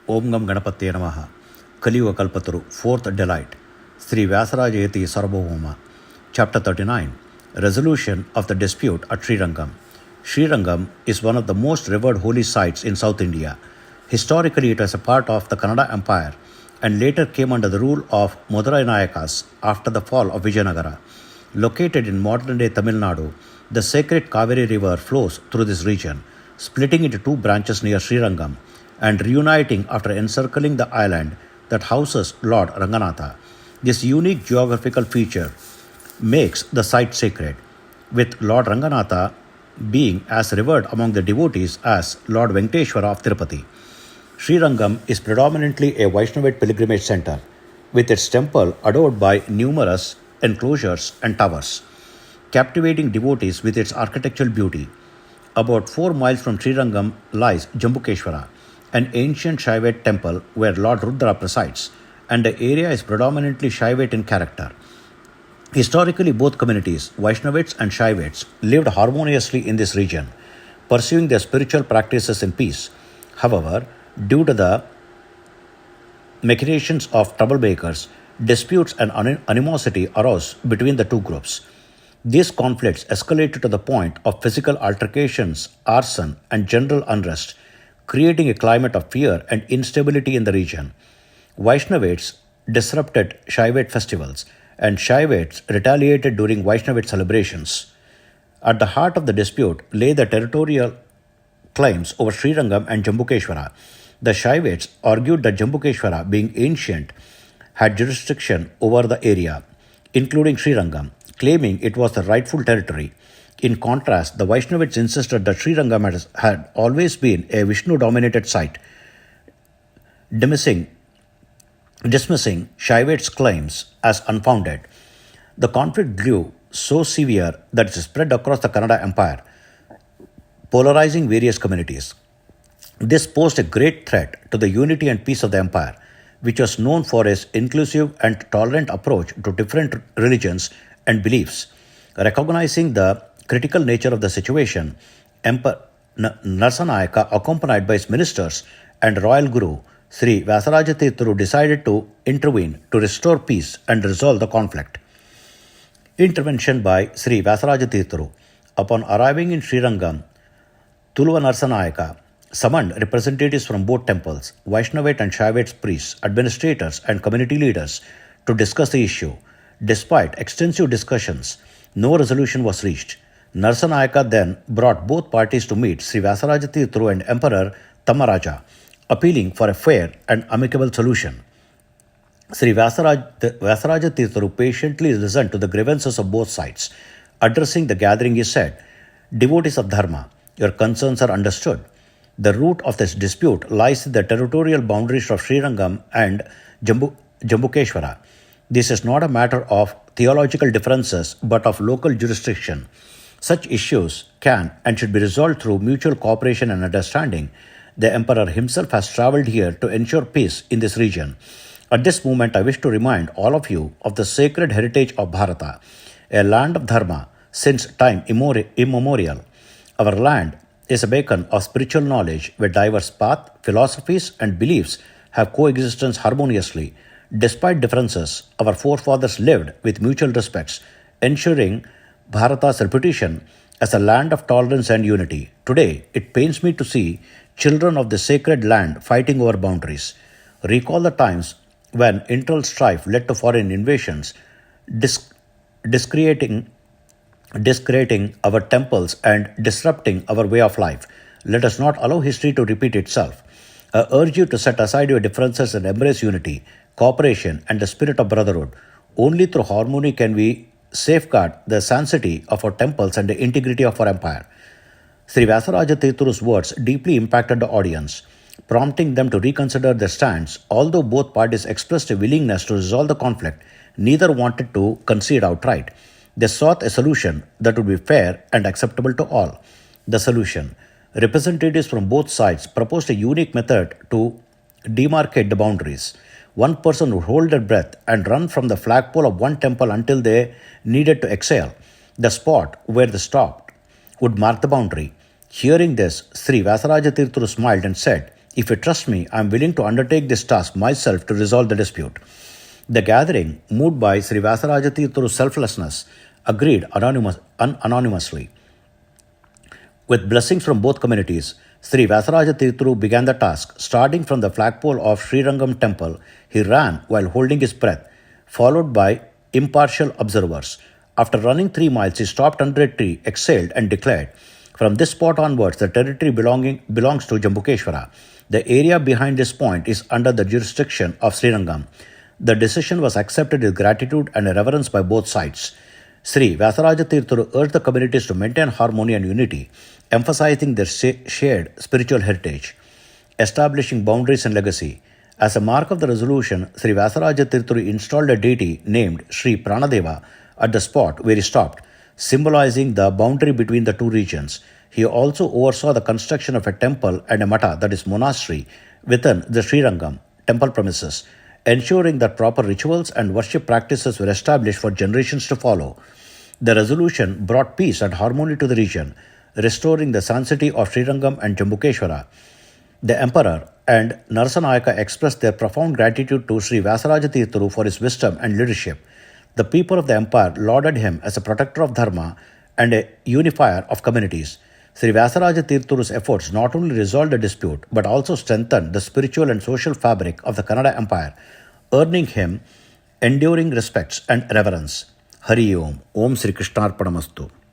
Om Gam Ganapatye Namaha. Kaliyuga Kalpataru, Fourth Delight. Sri Vyasa Yati Sarvabhouma. Chapter 39. Resolution of the Dispute at Srirangam. Srirangam is one of the most revered holy sites in South India. Historically, it was a part of the Kannada Empire and later came under the rule of Madurai Nayakas after the fall of Vijayanagara. Located in modern-day Tamil Nadu, the sacred Kaveri river flows through this region, splitting into two branches near Srirangam and reuniting after encircling the island that houses Lord Ranganatha. This unique geographical feature makes the site sacred, with Lord Ranganatha being as revered among the devotees as Lord Venkateshwara of Tirupati. Srirangam is predominantly a Vaishnavite pilgrimage center, with its temple adored by numerous enclosures and towers, captivating devotees with its architectural beauty. About 4 miles from Srirangam lies Jambukeshwara, an ancient Shaivite temple where Lord Rudra presides, and the area is predominantly Shaivite in character. Historically, both communities, Vaishnavites and Shaivites, lived harmoniously in this region, pursuing their spiritual practices in peace. However, due to the machinations of troublemakers, disputes and animosity arose between the two groups. These conflicts escalated to the point of physical altercations, arson, and general unrest, creating a climate of fear and instability in the region. Vaishnavites disrupted Shaivite festivals, and Shaivites retaliated during Vaishnavite celebrations. At the heart of the dispute lay the territorial claims over Srirangam and Jambukeshwara. The Shaivites argued that Jambukeshwara, being ancient, had jurisdiction over the area, including Srirangam, claiming it was the rightful territory. In contrast, the Vaishnavites insisted that Srirangam had always been a Vishnu-dominated site, dismissing Shaivites' claims as unfounded. The conflict grew so severe that it spread across the Kannada Empire, polarizing various communities. This posed a great threat to the unity and peace of the empire, which was known for its inclusive and tolerant approach to different religions and beliefs. Recognizing the critical nature of the situation, Emperor Narsanayaka, accompanied by his ministers and royal guru, Sri Vyasa decided to intervene to restore peace and resolve the conflict. Intervention by Sri Vyasa. Upon arriving in Srirangam, Tuluva Narsanayaka summoned representatives from both temples, Vaishnavite and Shaivite priests, administrators, and community leaders to discuss the issue. Despite extensive discussions, no resolution was reached. Narsanayaka then brought both parties to meet Sri Vyasa and Emperor Tamaraja, appealing for a fair and amicable solution. Sri Vyasa patiently listened to the grievances of both sides. Addressing the gathering, he said, "Devotees of Dharma, your concerns are understood. The root of this dispute lies in the territorial boundaries of Srirangam and Jambukeshwara. This is not a matter of theological differences but of local jurisdiction. Such issues can and should be resolved through mutual cooperation and understanding. The Emperor himself has travelled here to ensure peace in this region. At this moment, I wish to remind all of you of the sacred heritage of Bharata, a land of Dharma since time immemorial. Our land is a beacon of spiritual knowledge where diverse paths, philosophies, and beliefs have coexistence harmoniously. Despite differences, our forefathers lived with mutual respects, ensuring Bharata's reputation as a land of tolerance and unity. Today, it pains me to see children of the sacred land fighting over boundaries. Recall the times when internal strife led to foreign invasions, discrediting our temples and disrupting our way of life. Let us not allow history to repeat itself. I urge you to set aside your differences and embrace unity, cooperation, and the spirit of brotherhood. Only through harmony can we safeguard the sanctity of our temples and the integrity of our empire." Sri Vyasa words deeply impacted the audience, prompting them to reconsider their stance. Although both parties expressed a willingness to resolve the conflict, neither wanted to concede outright. They sought a solution that would be fair and acceptable to all. The solution: representatives from both sides proposed a unique method to demarcate the boundaries. One person would hold their breath and run from the flagpole of one temple until they needed to exhale. The spot where they stopped would mark the boundary. Hearing this, Sri Vyasa smiled and said, If you trust me, I am willing to undertake this task myself to resolve the dispute. The gathering, moved by Sri Vyasarajatirthuru's selflessness, agreed anonymously. With blessings from both communities, Sri Vyasarajatirthuru began the task. Starting from the flagpole of Srirangam temple, he ran while holding his breath, followed by impartial observers. After running 3 miles, he stopped under a tree, exhaled, and declared, "From this spot onwards, the territory belongs to Jambukeshwara. The area behind this point is under the jurisdiction of Srirangam." The decision was accepted with gratitude and reverence by both sides. Sri Vyasarajatirthuru urged the communities to maintain harmony and unity, emphasizing their shared spiritual heritage, establishing boundaries and legacy. As a mark of the resolution, Sri Vyasarajatirthuru installed a deity named Sri Pranadeva at the spot where he stopped, symbolizing the boundary between the two regions. He also oversaw the construction of a temple and a mata, that is monastery, within the Srirangam temple premises, ensuring that proper rituals and worship practices were established for generations to follow. The resolution brought peace and harmony to the region, restoring the sanctity of Srirangam and Jambukeshwara. The emperor and Narasanayaka expressed their profound gratitude to Sri Vyasarajatirthuru for his wisdom and leadership. The people of the empire lauded him as a protector of dharma and a unifier of communities. Sri Vyasarajatirthuru's efforts not only resolved the dispute but also strengthened the spiritual and social fabric of the Kannada Empire, earning him enduring respects and reverence. Hari Om. Om Sri Krishnarpanamastu.